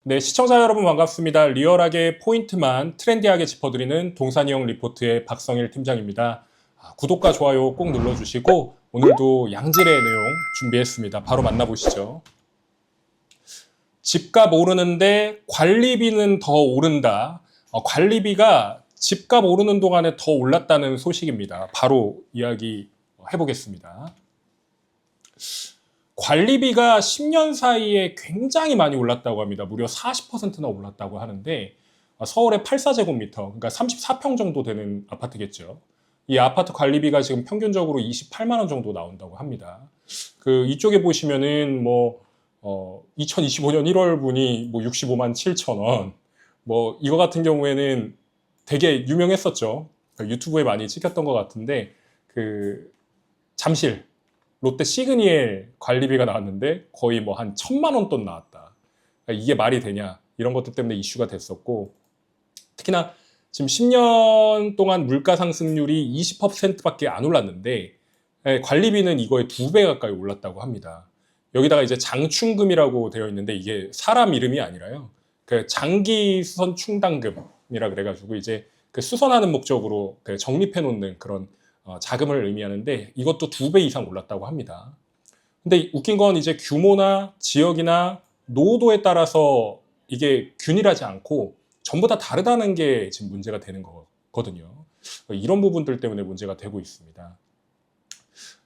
네, 시청자 여러분 반갑습니다. 리얼하게 포인트만 트렌디하게 짚어드리는 동산이형 리포트의 박성일 팀장입니다. 구독과 좋아요 꼭 눌러주시고 오늘도 양질의 내용 준비했습니다. 바로 만나보시죠. 집값 오르는데 관리비는 더 오른다. 관리비가 집값 오르는 동안에 더 올랐다는 소식입니다. 바로 이야기 해보겠습니다. 관리비가 10년 사이에 굉장히 많이 올랐다고 합니다. 무려 40%나 올랐다고 하는데 서울의 84제곱미터, 그러니까 34평 정도 되는 아파트겠죠. 이 아파트 관리비가 지금 평균적으로 28만 원 정도 나온다고 합니다. 이쪽에 보시면은 2025년 1월 분이 65만 7천 원. 이거 같은 경우에는 되게 유명했었죠. 유튜브에 많이 찍혔던 것 같은데 잠실 롯데 시그니엘 관리비가 나왔는데 거의 한 1,000만 원 돈 나왔다. 그러니까 이게 말이 되냐, 이런 것들 때문에 이슈가 됐었고, 특히나 지금 10년 동안 물가 상승률이 20%밖에 안 올랐는데 관리비는 이거의 2배 가까이 올랐다고 합니다. 여기다가 이제 장충금이라고 되어 있는데 이게 사람 이름이 아니라요. 장기 수선 충당금이라 그래가지고 이제 수선하는 목적으로 적립해 놓는 그런 자금을 의미하는데 이것도 2배 이상 올랐다고 합니다. 근데 웃긴 건 이제 규모나 지역이나 노도에 따라서 이게 균일하지 않고 전부 다 다르다는 게 지금 문제가 되는 거거든요. 이런 부분들 때문에 문제가 되고 있습니다.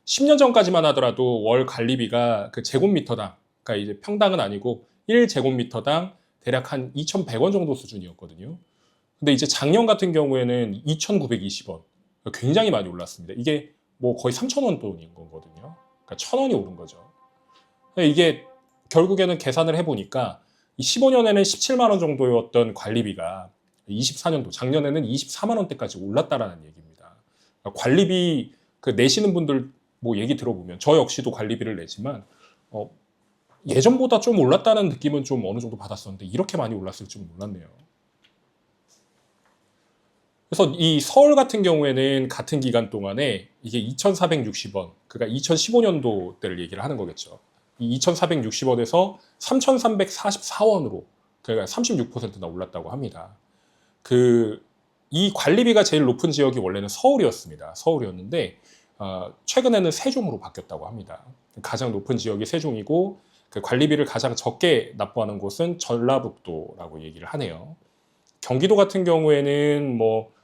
10년 전까지만 하더라도 월 관리비가 제곱미터당, 그러니까 이제 평당은 아니고 1제곱미터당 대략 한 2,100원 정도 수준이었거든요. 근데 이제 작년 같은 경우에는 2,920원. 굉장히 많이 올랐습니다. 이게 거의 3,000원 돈인 거거든요. 그러니까 1,000원이 오른 거죠. 이게 결국에는 계산을 해보니까 15년에는 17만 원 정도였던 관리비가 24년도 작년에는 24만 원대까지 올랐다라는 얘기입니다. 그러니까 관리비 내시는 분들 얘기 들어보면 저 역시도 관리비를 내지만 예전보다 좀 올랐다는 느낌은 좀 어느 정도 받았었는데 이렇게 많이 올랐을 줄은 몰랐네요. 그래서 이 서울 같은 경우에는 같은 기간 동안에 이게 2,460원, 그러니까 2015년도 때를 얘기를 하는 거겠죠. 이 2,460원에서 3,344원으로 그러니까 36%나 올랐다고 합니다. 이 관리비가 제일 높은 지역이 원래는 서울이었습니다. 서울이었는데 최근에는 세종으로 바뀌었다고 합니다. 가장 높은 지역이 세종이고 관리비를 가장 적게 납부하는 곳은 전라북도라고 얘기를 하네요. 경기도 같은 경우에는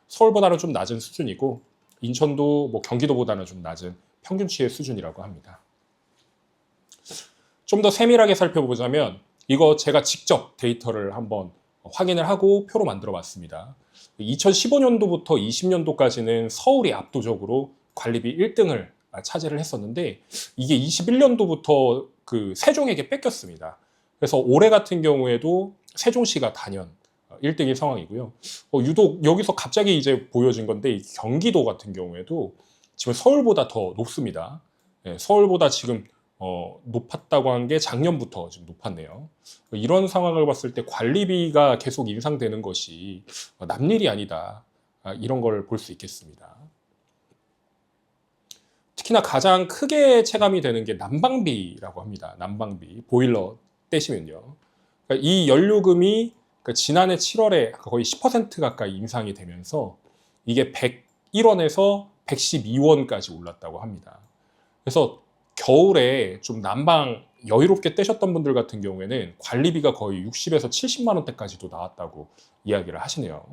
서울보다는 좀 낮은 수준이고 인천도 경기도보다는 좀 낮은 평균치의 수준이라고 합니다. 좀 더 세밀하게 살펴보자면 이거 제가 직접 데이터를 한번 확인을 하고 표로 만들어 봤습니다. 2015년도부터 20년도까지는 서울이 압도적으로 관리비 1등을 차지를 했었는데 이게 21년도부터 세종에게 뺏겼습니다. 그래서 올해 같은 경우에도 세종시가 단연 1등인 상황이고요. 유독 여기서 갑자기 이제 보여진 건데 경기도 같은 경우에도 지금 서울보다 더 높습니다. 서울보다 지금 높았다고 한 게 작년부터 지금 높았네요. 이런 상황을 봤을 때 관리비가 계속 인상되는 것이 남일이 아니다. 이런 걸 볼 수 있겠습니다. 특히나 가장 크게 체감이 되는 게 난방비라고 합니다. 난방비, 보일러 떼시면요. 그러니까 이 연료금이 지난해 7월에 거의 10% 가까이 인상이 되면서 이게 101원에서 112원까지 올랐다고 합니다. 그래서 겨울에 좀 난방 여유롭게 떼셨던 분들 같은 경우에는 관리비가 거의 60에서 70만 원대까지도 나왔다고 이야기를 하시네요.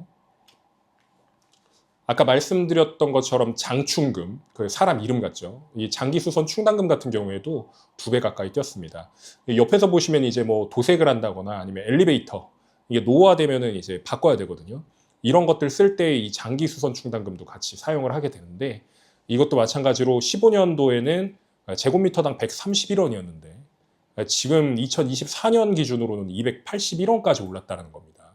아까 말씀드렸던 것처럼 장충금, 사람 이름 같죠. 이 장기수선 충당금 같은 경우에도 2배 가까이 뛰었습니다. 옆에서 보시면 이제 도색을 한다거나 아니면 엘리베이터, 이게 노화되면은 이제 바꿔야 되거든요. 이런 것들 쓸 때 이 장기수선 충당금도 같이 사용을 하게 되는데 이것도 마찬가지로 15년도에는 제곱미터당 131원이었는데 지금 2024년 기준으로는 281원까지 올랐다는 겁니다.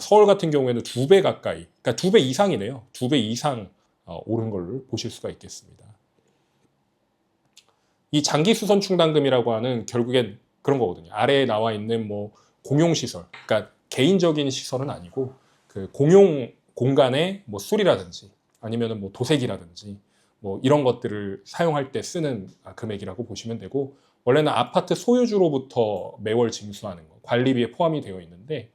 서울 같은 경우에는 2배 가까이, 그러니까 2배 이상이네요. 2배 이상 오른 걸 보실 수가 있겠습니다. 이 장기수선 충당금이라고 하는 결국엔 그런 거거든요. 아래에 나와 있는 공용시설, 그러니까 개인적인 시설은 아니고 공용 공간의 수리라든지 아니면 도색이라든지 이런 것들을 사용할 때 쓰는 금액이라고 보시면 되고 원래는 아파트 소유주로부터 매월 징수하는 거, 관리비에 포함이 되어 있는데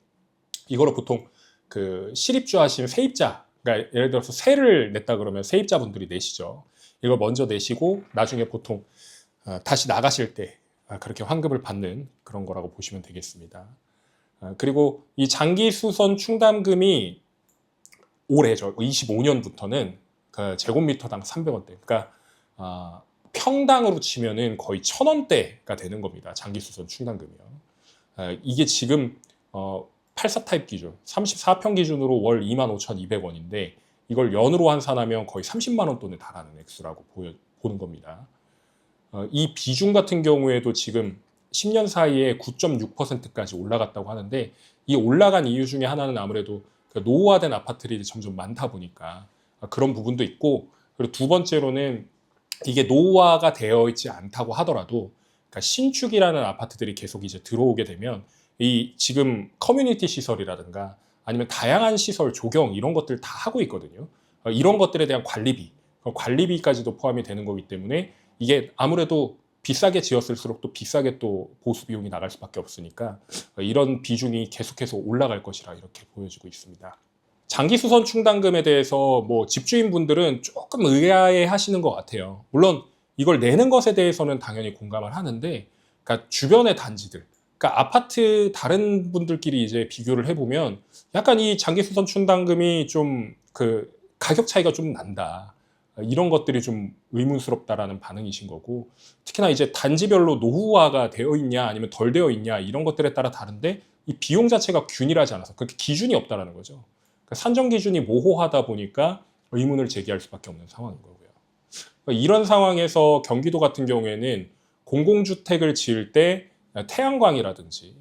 이거를 보통 그 실입주 하시는 세입자, 그러니까 예를 들어서 세를 냈다 그러면 세입자분들이 내시죠. 이걸 먼저 내시고 나중에 보통 다시 나가실 때 그렇게 환급을 받는 그런 거라고 보시면 되겠습니다. 그리고 이 장기수선 충당금이 올해죠. 25년부터는 그 제곱미터당 300원대. 그러니까 평당으로 치면은 거의 1,000원대가 되는 겁니다. 장기수선 충당금이요. 이게 지금 84 타입 기준, 34평 기준으로 월 25,200원인데 이걸 연으로 환산하면 거의 30만 원 돈에 달하는 액수라고 보는 겁니다. 이 비중 같은 경우에도 지금 10년 사이에 9.6%까지 올라갔다고 하는데 이 올라간 이유 중에 하나는 아무래도 노후화된 아파트들이 점점 많다 보니까 그런 부분도 있고, 그리고 두 번째로는 이게 노후화가 되어 있지 않다고 하더라도 그러니까 신축이라는 아파트들이 계속 이제 들어오게 되면 이 지금 커뮤니티 시설이라든가 아니면 다양한 시설 조경 이런 것들 다 하고 있거든요. 이런 것들에 대한 관리비까지도 포함이 되는 거기 때문에 이게 아무래도 비싸게 지었을수록 또 비싸게 또 보수 비용이 나갈 수밖에 없으니까 이런 비중이 계속해서 올라갈 것이라 이렇게 보여지고 있습니다. 장기수선 충당금에 대해서 뭐 집주인분들은 조금 의아해 하시는 것 같아요. 물론 이걸 내는 것에 대해서는 당연히 공감을 하는데, 그러니까 주변의 단지들, 그러니까 아파트 다른 분들끼리 이제 비교를 해보면 약간 이 장기수선 충당금이 좀 그 가격 차이가 좀 난다. 이런 것들이 좀 의문스럽다라는 반응이신 거고, 특히나 이제 단지별로 노후화가 되어 있냐 아니면 덜 되어 있냐 이런 것들에 따라 다른데 이 비용 자체가 균일하지 않아서 그렇게 기준이 없다라는 거죠. 그러니까 산정 기준이 모호하다 보니까 의문을 제기할 수밖에 없는 상황인 거고요. 그러니까 이런 상황에서 경기도 같은 경우에는 공공주택을 지을 때 태양광이라든지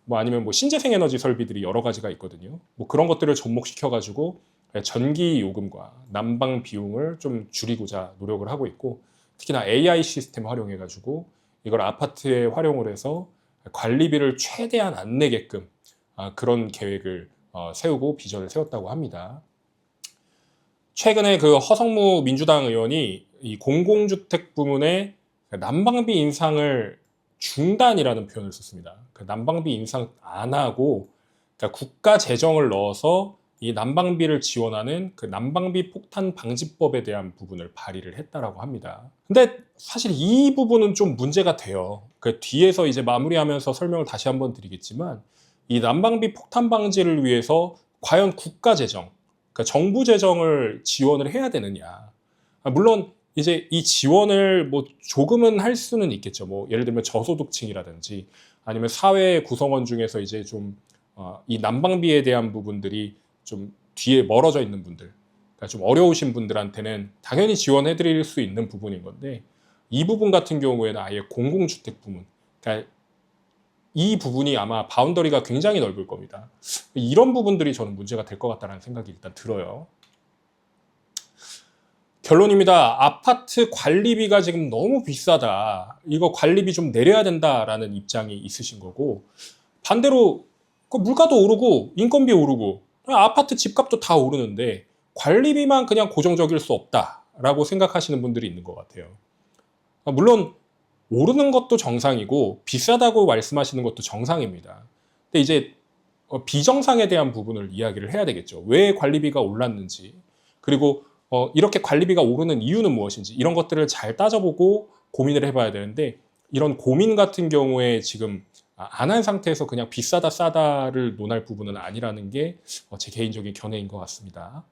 뭐 아니면 뭐 신재생 에너지 설비들이 여러 가지가 있거든요. 뭐 그런 것들을 접목시켜 가지고 전기 요금과 난방 비용을 좀 줄이고자 노력을 하고 있고, 특히나 AI 시스템 활용해 가지고 이걸 아파트에 활용을 해서 관리비를 최대한 안 내게끔 그런 계획을 세우고 비전을 세웠다고 합니다. 최근에 그 허성무 민주당 의원이 이 공공주택 부문의 난방비 인상을 중단이라는 표현을 썼습니다. 그 난방비 인상 안 하고 그러니까 국가 재정을 넣어서 이 난방비를 지원하는 그 난방비 폭탄 방지법에 대한 부분을 발의를 했다라고 합니다. 근데 사실 이 부분은 좀 문제가 돼요. 그 뒤에서 이제 마무리하면서 설명을 다시 한번 드리겠지만 이 난방비 폭탄 방지를 위해서 과연 국가 재정, 그러니까 정부 재정을 지원을 해야 되느냐. 물론 이제 이 지원을 뭐 조금은 할 수는 있겠죠. 뭐 예를 들면 저소득층이라든지 아니면 사회 구성원 중에서 이제 좀 이 난방비에 대한 부분들이 좀 뒤에 멀어져 있는 분들, 그러니까 좀 어려우신 분들한테는 당연히 지원해 드릴 수 있는 부분인 건데, 이 부분 같은 경우에는 아예 공공주택 부문, 그러니까 이 부분이 아마 바운더리가 굉장히 넓을 겁니다. 이런 부분들이 저는 문제가 될 것 같다는 생각이 일단 들어요. 결론입니다. 아파트 관리비가 지금 너무 비싸다. 이거 관리비 좀 내려야 된다라는 입장이 있으신 거고, 반대로 물가도 오르고 인건비 오르고 아파트 집값도 다 오르는데 관리비만 그냥 고정적일 수 없다라고 생각하시는 분들이 있는 것 같아요. 물론 오르는 것도 정상이고 비싸다고 말씀하시는 것도 정상입니다. 근데 이제 비정상에 대한 부분을 이야기를 해야 되겠죠. 왜 관리비가 올랐는지, 그리고 이렇게 관리비가 오르는 이유는 무엇인지 이런 것들을 잘 따져보고 고민을 해봐야 되는데, 이런 고민 같은 경우에 지금 안 한 상태에서 그냥 비싸다 싸다를 논할 부분은 아니라는 게 제 개인적인 견해인 것 같습니다.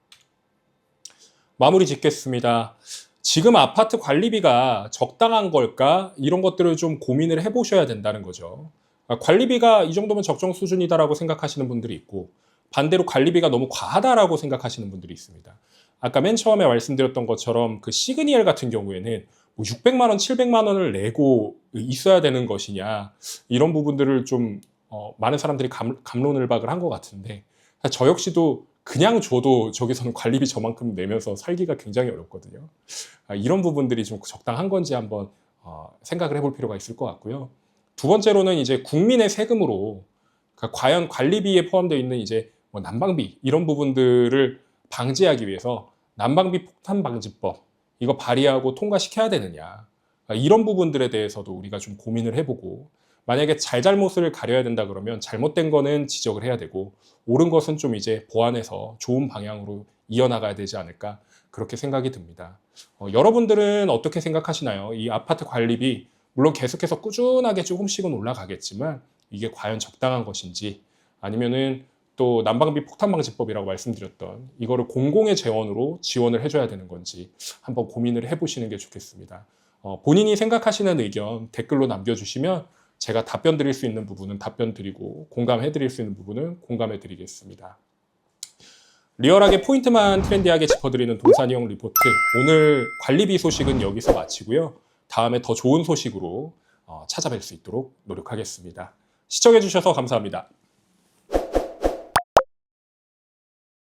마무리 짓겠습니다. 지금 아파트 관리비가 적당한 걸까? 이런 것들을 좀 고민을 해보셔야 된다는 거죠. 관리비가 이 정도면 적정 수준이다라고 생각하시는 분들이 있고, 반대로 관리비가 너무 과하다라고 생각하시는 분들이 있습니다. 아까 맨 처음에 말씀드렸던 것처럼 그 시그니엘 같은 경우에는 뭐 600만 원, 700만 원을 내고 있어야 되는 것이냐, 이런 부분들을 좀 많은 사람들이 갑론을박을 한 것 같은데, 저 역시도 그냥 줘도 저기서는 관리비 저만큼 내면서 살기가 굉장히 어렵거든요. 이런 부분들이 좀 적당한 건지 한번 생각을 해볼 필요가 있을 것 같고요. 두 번째로는 이제 국민의 세금으로 그러니까 과연 관리비에 포함되어 있는 이제 뭐 난방비 이런 부분들을 방지하기 위해서 난방비 폭탄 방지법 이거 발의하고 통과시켜야 되느냐, 이런 부분들에 대해서도 우리가 좀 고민을 해보고, 만약에 잘잘못을 가려야 된다 그러면 잘못된 거는 지적을 해야 되고 옳은 것은 좀 이제 보완해서 좋은 방향으로 이어나가야 되지 않을까 그렇게 생각이 듭니다. 여러분들은 어떻게 생각하시나요? 이 아파트 관리비 물론 계속해서 꾸준하게 조금씩은 올라가겠지만 이게 과연 적당한 것인지 아니면은 또 난방비 폭탄방지법이라고 말씀드렸던 이거를 공공의 재원으로 지원을 해줘야 되는 건지 한번 고민을 해보시는 게 좋겠습니다. 본인이 생각하시는 의견 댓글로 남겨주시면 제가 답변 드릴 수 있는 부분은 답변 드리고 공감해 드릴 수 있는 부분은 공감해 드리겠습니다. 리얼하게 포인트만 트렌디하게 짚어드리는 동산이용 리포트 오늘 관리비 소식은 여기서 마치고요. 다음에 더 좋은 소식으로 찾아뵐 수 있도록 노력하겠습니다. 시청해 주셔서 감사합니다.